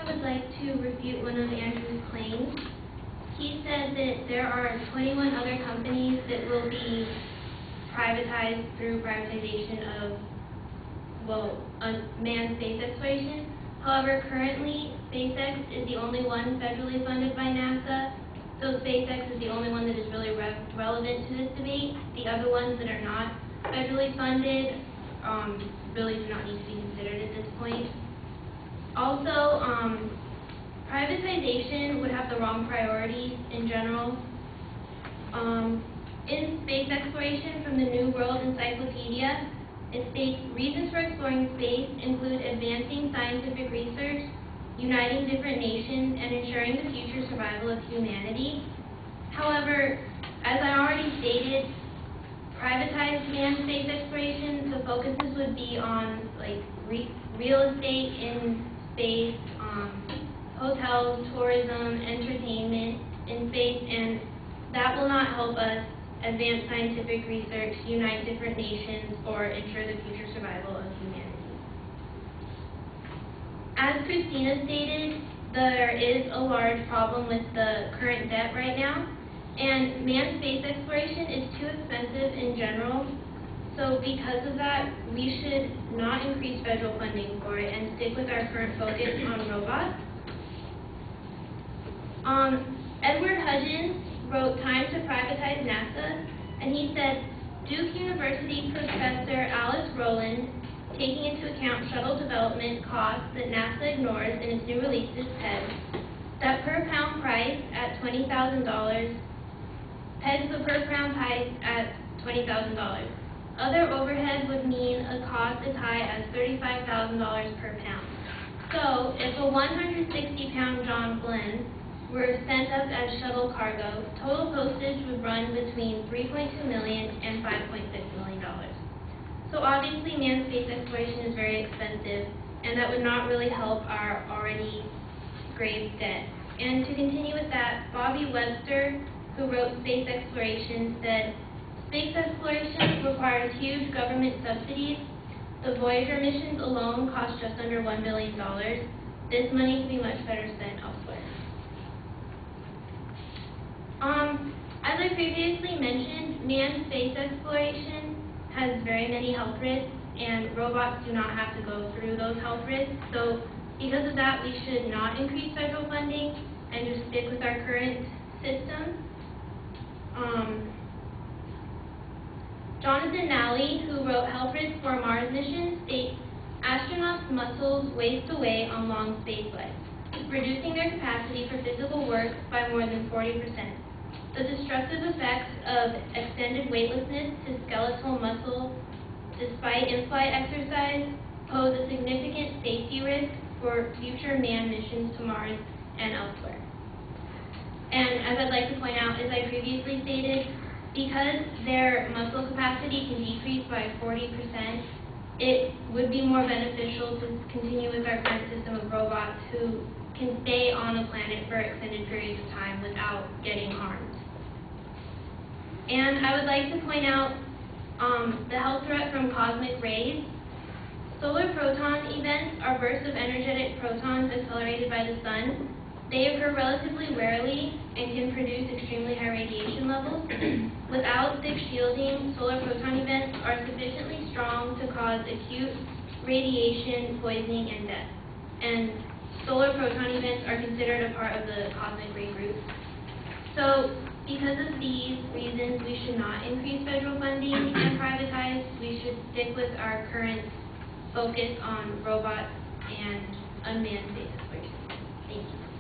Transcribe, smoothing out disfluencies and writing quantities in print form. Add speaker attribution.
Speaker 1: I would like to refute one of Andrew's claims. He said that there are 21 other companies that will be privatized through privatization of, manned space exploration. However, currently, SpaceX is the only one federally funded by NASA, so SpaceX is the only one that is really relevant to this debate. The other ones that are not federally funded really do not need to be considered at this point. Also, privatization would have the wrong priorities in general. In space exploration from the New World Encyclopedia, it states, reasons for exploring space include advancing scientific research, uniting different nations, and ensuring the future survival of humanity. However, as I already stated, privatized manned space exploration, the focuses would be on real estate in space, hotels, tourism, entertainment in space, and that will not help us advance scientific research, unite different nations, or ensure the future survival of humanity. As Christina stated, there is a large problem with the current debt right now, and manned space exploration is too expensive in general, so because of that, we should not increase federal funding for it and stick with our current focus on robots. Edward Hudgens wrote Time to Privatize NASA, and he said, Duke University professor Alice Rowland, taking into account shuttle development costs that NASA ignores in its new releases, said that per pound price at $20,000 pegs the per pound price at $20,000. Other overhead would mean a cost as high as $35,000 per pound. So, if a 160-pound John Glenn were sent up as shuttle cargo, total postage would run between $3.2 million and $5.6 million. So obviously manned space exploration is very expensive, and that would not really help our already grave debt. And to continue with that, Bobby Webster, who wrote Space Exploration, said, space exploration requires huge government subsidies. The Voyager missions alone cost just under $1 billion. This money could be much better spent elsewhere. As I previously mentioned, manned space exploration has very many health risks, and robots do not have to go through those health risks. So because of that, we should not increase federal funding and just stick with our current system. Jonathan Nally, who wrote Health Risks for a Mars Mission, states, astronauts' muscles waste away on long space flights, reducing their capacity for physical work by more than 40%. The destructive effects of extended weightlessness to skeletal muscle despite in-flight exercise pose a significant safety risk for future manned missions to Mars and elsewhere. And as I'd like to point out, as I previously stated, because their muscle capacity can decrease by 40%, it would be more beneficial to continue with our current system of robots who can stay on a planet for extended periods of time without getting harmed. And I would like to point out the health threat from cosmic rays. Solar proton events are bursts of energetic protons accelerated by the sun. They occur relatively rarely and can produce extremely high radiation levels. Without thick shielding, solar proton events are sufficiently strong to cause acute radiation, poisoning, and death. And solar proton events are considered a part of the cosmic ray group. So, because of these reasons, we should not increase federal funding and privatize. We should stick with our current focus on robots and unmanned space exploration. Thank you.